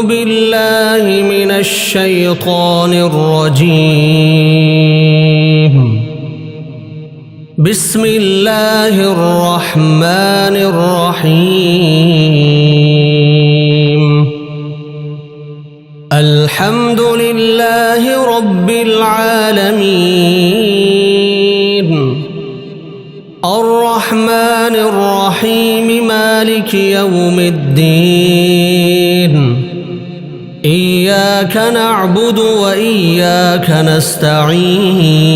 بالله من الشيطان الرجيم. بسم الله الرحمن الرحيم. الحمد لله رب العالمين، الرحمن الرحيم، مالك يوم الدين. إياك نعبد وإياك نستعين.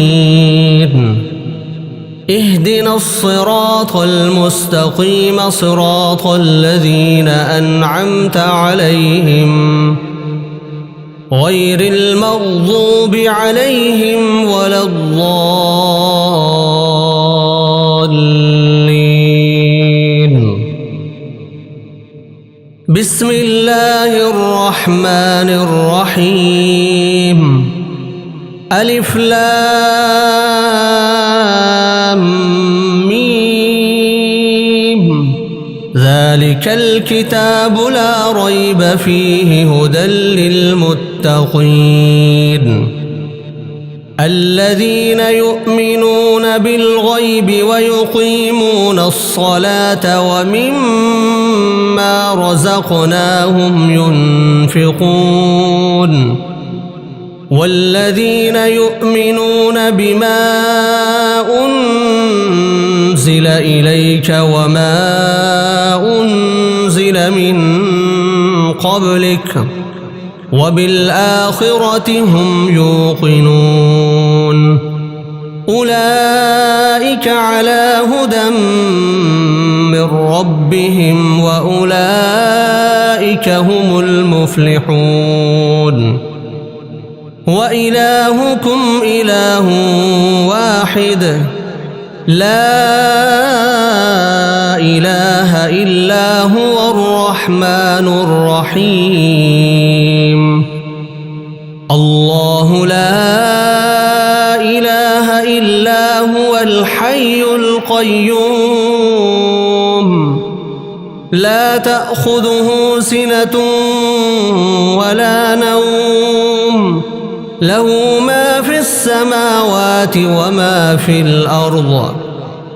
اهدنا الصراط المستقيم، صراط الذين أنعمت عليهم غير المغضوب عليهم ولا الضالين. بسم الله الرحمن الرحيم. ألف لام ميم. ذلك الكتاب لا ريب فيه هدى للمتقين الذين يؤمنون بالغيب ويقيمون الصلاة ومما رزقناهم ينفقون والذين يؤمنون بما أنزل إليك وما أنزل من قبلك وبالآخرة هم يوقنون. أولئك على هدى من ربهم وأولئك هم المفلحون. وإلهكم إله واحد لا إله إلا هو الرحمن الرحيم. الله لا إله إلا هو الحي القيوم لا تأخذه سنة ولا نوم له ما في السماوات وما في الأرض.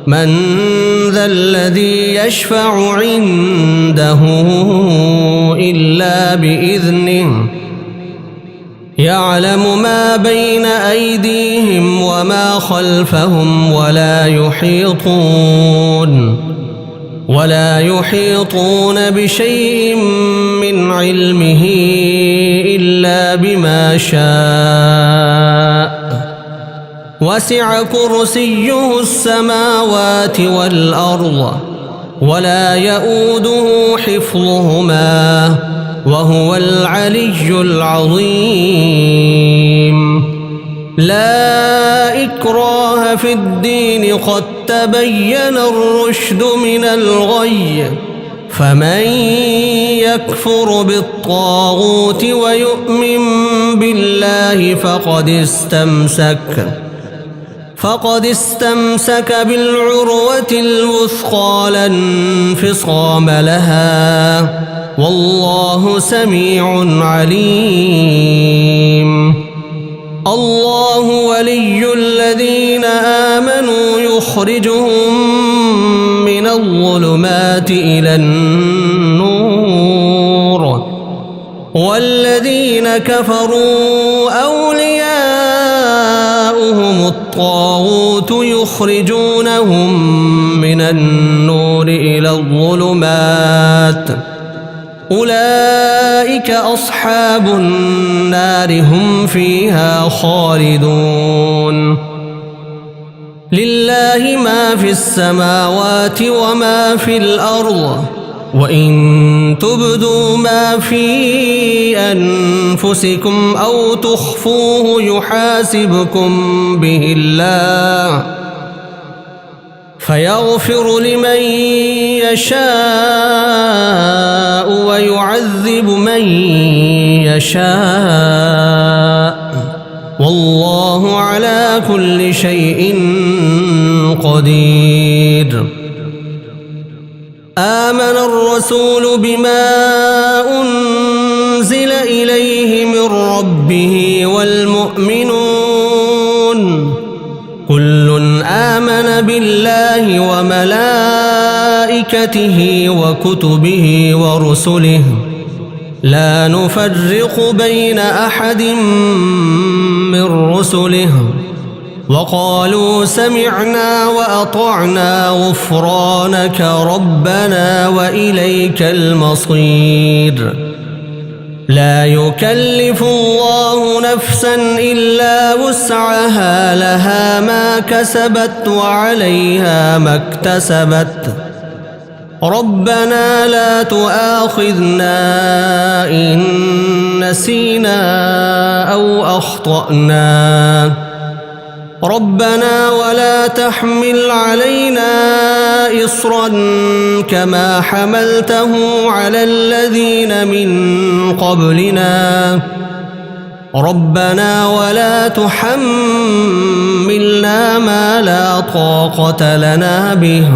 من ذا الذي يشفع عنده إلا بإذنه. يعلم ما بين أيديهم وما خلفهم ولا يحيطون بشيء من علمه إلا بما شاء. وسع كرسيه السماوات والأرض ولا يؤوده حفظهما وهو العلي العظيم. لا إكراه في الدين قد تبين الرشد من الغي. فمن يكفر بالطاغوت ويؤمن بالله فقد استمسك بالعروة الوثقى لا انفصام لها والله سميع عليم. الله ولي الذين آمنوا يخرجهم من الظلمات إلى النور والذين كفروا أولياؤهم الطاغوت يخرجونهم من النور إلى الظلمات. أولئك أصحاب النار هم فيها خالدون. لله ما في السماوات وما في الأرض وإن تبدوا ما في أنفسكم أو تخفوه يحاسبكم به الله فيغفر لمن يشاء ويعذب من يشاء والله على كل شيء قدير. آمن الرسول بما أنزل آمن بالله وملائكته وكتبه ورسله لا نفرق بين أحد من رسله وقالوا سمعنا وأطعنا غفرانك ربنا وإليك المصير لا يكلف الله نفسا إلا وسعها لها ما كسبت وعليها ما اكتسبت ربنا لا تؤاخذنا إن نسينا أو أخطأنا ربنا ولا تحمل علينا إصرا كما حملته على الذين من قبلنا ربنا ولا تحملنا ما لا طاقة لنا به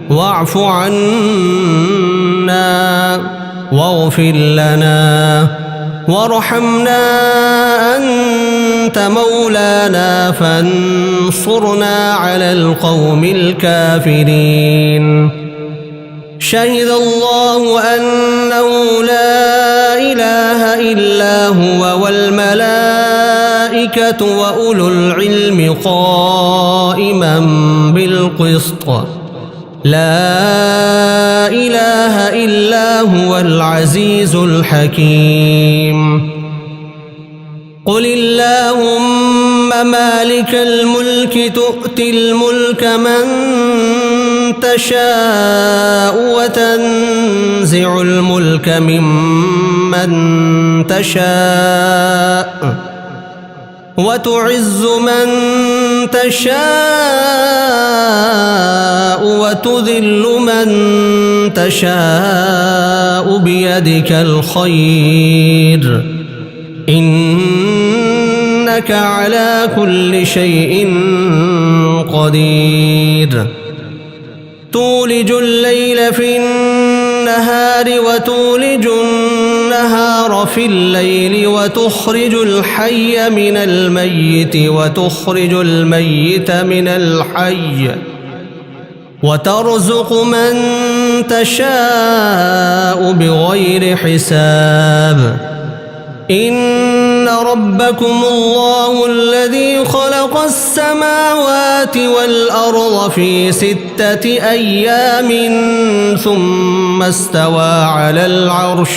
واعف عنا واغفر لنا وارحمنا أنت مولانا فانصرنا على القوم الكافرين شهد الله أنه لا إله إلا هو والملائكة وأولو العلم قائما بالقسط لا إله إلا هو العزيز الحكيم قل اللهم مالك الملك تؤتي الملك من تشاء وتنزع الملك ممن تشاء وتعز من تشاء وتذل من تشاء بيدك الخير إنك على كل شيء قدير تولج الليل في النهار وتولج النهار في الليل وتخرج الحي من الميت وتخرج الميت من الحي وترزق من تشاء بغير حساب إن ربكم الله الذي خلق السماوات والأرض في 6 أيام ثم استوى على العرش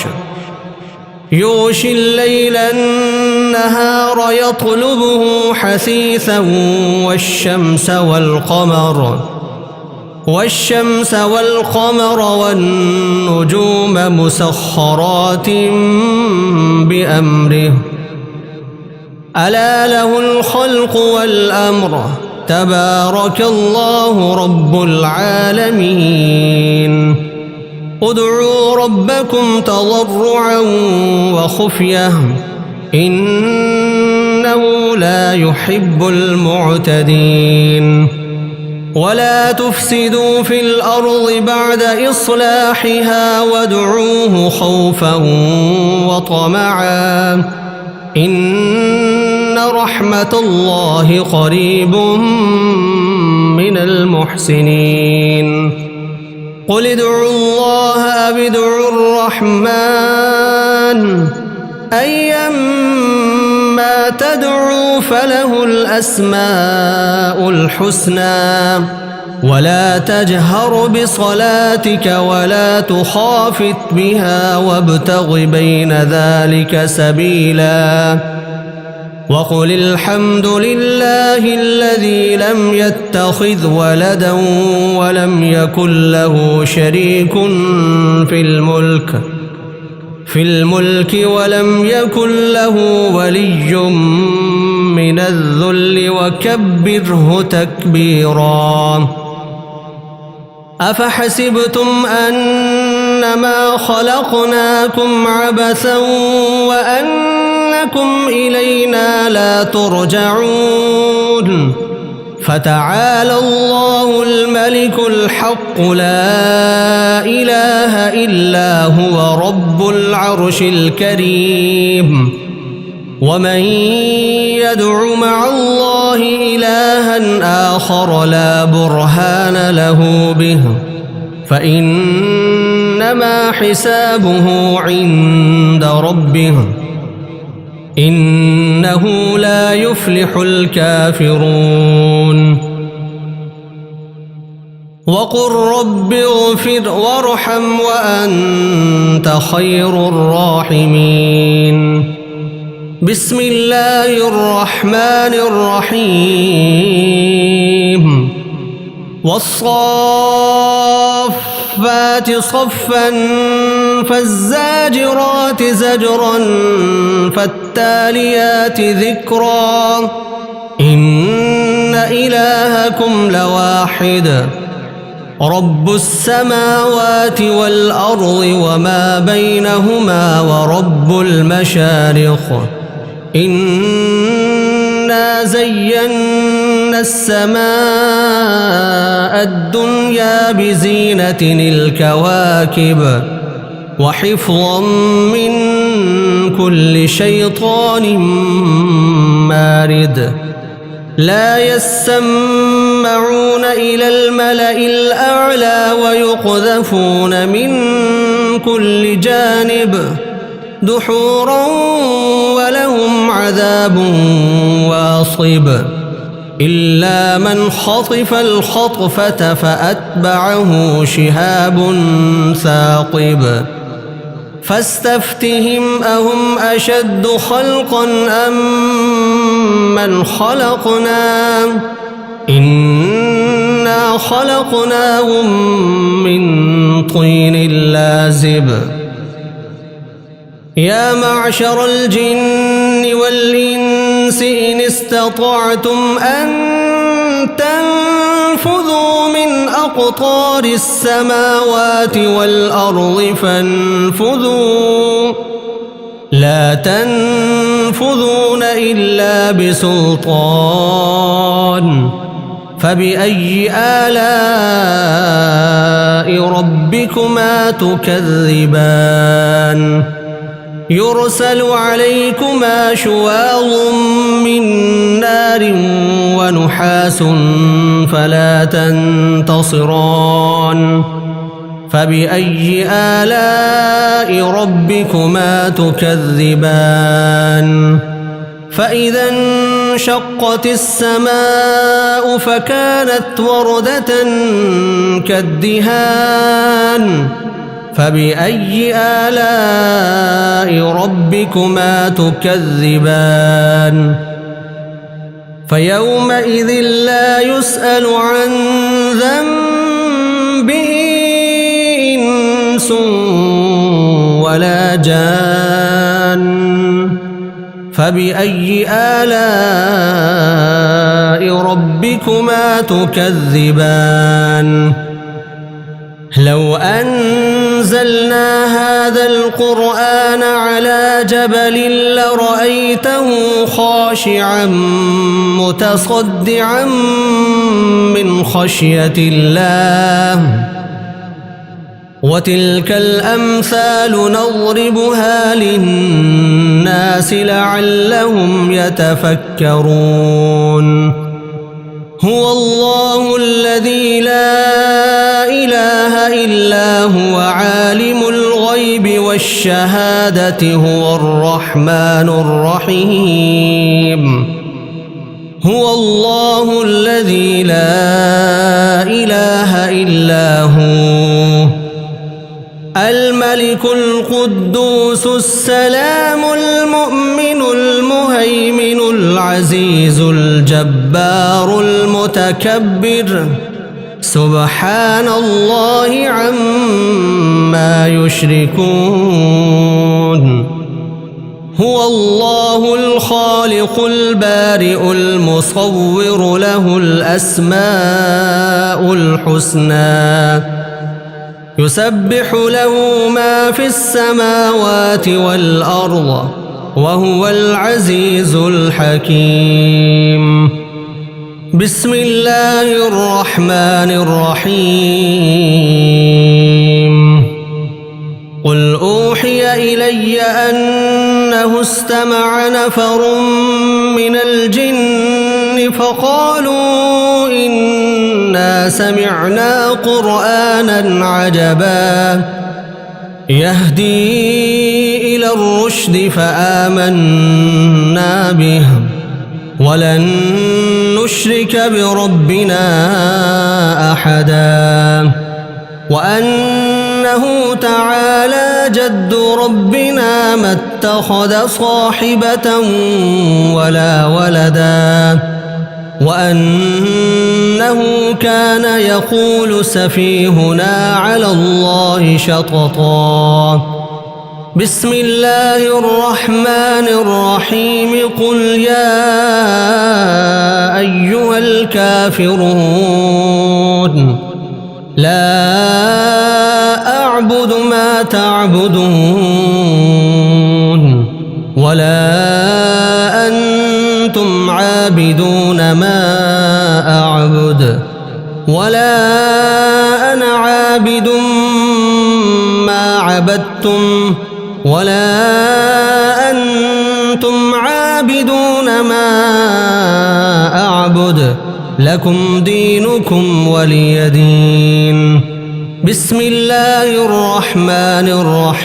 يغشي الليل النهار يطلبه حثيثا والشمس والقمر والنجوم مسخرات بأمره ألا له الخلق والأمر تبارك الله رب العالمين ادعوا ربكم تضرعا وخفية إنه لا يحب المعتدين ولا تفسدوا في الأرض بعد إصلاحها وادعوه خوفا وطمعا إن رحمة الله قريب من المحسنين قل ادعوا الله أو ادعوا الرحمن أيما تدعوا فله الأسماء الحسنى ولا تجهر بصلاتك ولا تخافت بها وابتغ بين ذلك سبيلا وقل الحمد لله الذي لم يتخذ ولدا ولم يكن له شريك في الملك ولم يكن له ولي من الذل وكبره تكبيرا أفحسبتم أنما خلقناكم عبثا وأنكم إلينا لا ترجعون فتعالى الله الملك الحق لا إله إلا هو رب العرش الكريم ومن يدع مع الله إلها آخر لا برهان له به فإنما حسابه عند ربه إنه لا يفلح الكافرون وقل رب اغفر وارحم وأنت خير الراحمين بسم الله الرحمن الرحيم والصافات صفا فالزاجرات زجرا فالتاليات ذكرا إن إلهكم لواحد رب السماوات والأرض وما بينهما ورب المشارق إنا زينا السماء الدنيا بزينة الكواكب وحفظا من كل شيطان مارد لا يسمعون إلى الملأ الأعلى ويقذفون من كل جانب دحورا ولهم عذاب واصب إلا من خطف الخطفة فأتبعه شهاب ثاقب فاستفتهم أهم أشد خلقا أم من خلقنا إنا خلقناهم من طين لازب يا معشر الجن والإنس إن استطعتم أن تنفذوا من أقطار السماوات والأرض فانفذوا لا تنفذون إلا بسلطان فبأي آلاء ربكما تكذبان يرسل عليكما شواظ من نار ونحاس فلا تنتصران فبأي آلاء ربكما تكذبان فإذا انشقت السماء فكانت وردة كالدهان فبأي آلاء ربكما تكذبان فيومئذ لا يسأل عن ذنبه إنس ولا جان فبأي آلاء ربكما تكذبان لو أنزلنا هذا القرآن على جبل لرأيته خاشعا متصدعا من خشية الله وتلك الأمثال نضربها للناس لعلهم يتفكرون هو الله الذي لا إله إلا هو عالم الغيب والشهادة هو الرحمن الرحيم هو الله الذي لا إله إلا هو الملك القدوس السلام المؤمن المهيمن العزيز الجبار المتكبر سبحان الله عما يشركون هو الله الخالق البارئ المصور له الأسماء الحسنى يسبح له ما في السماوات والأرض وهو العزيز الحكيم بسم الله الرحمن الرحيم قل أوحي إلي أن أنه استمع نفر من الجن فقالوا إنا سمعنا قرآنا عجبا يهدي إلى الرشد فآمنا به ولن نشرك بربنا أحدا وأنه تعالى جد ربنا ما اتخذ صاحبة ولا ولدا وأنه كان يقول سفيهنا على الله شططا بسم الله الرحمن الرحيم قل يا أيها الكافرون لا أعبد ما تعبدون ولا أنتم عابدون ما أعبد ولا أنا عابد ما عبدتم ولا أنتم عابدون ما أعبد لكم دينكم ولي دين بسم الله الرحمن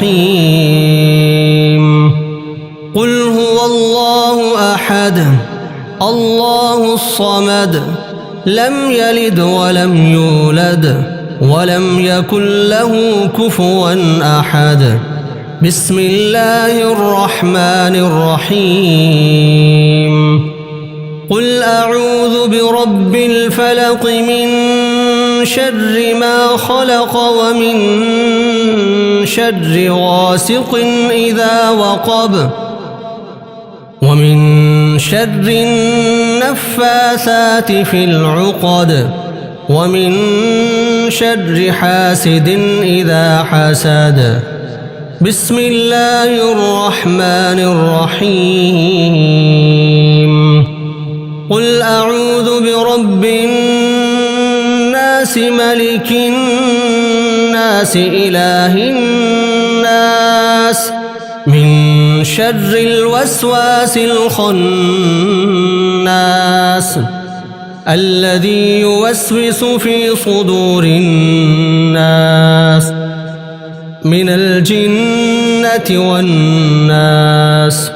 الرحيم قل هو الله أحد الله الصمد لم يلد ولم يولد ولم يكن له كفوا أحد بسم الله الرحمن الرحيم قل أعوذ برب الفلق من شر ما خلق ومن شر غاسق إذا وقب ومن شر النفاثات في العقد ومن شر حاسد إذا حسد بسم الله الرحمن الرحيم قل أعوذ برب الناس ملك الناس إله الناس من شر الوسواس الخناس الذي يوسوس في صدور الناس من الجنة والناس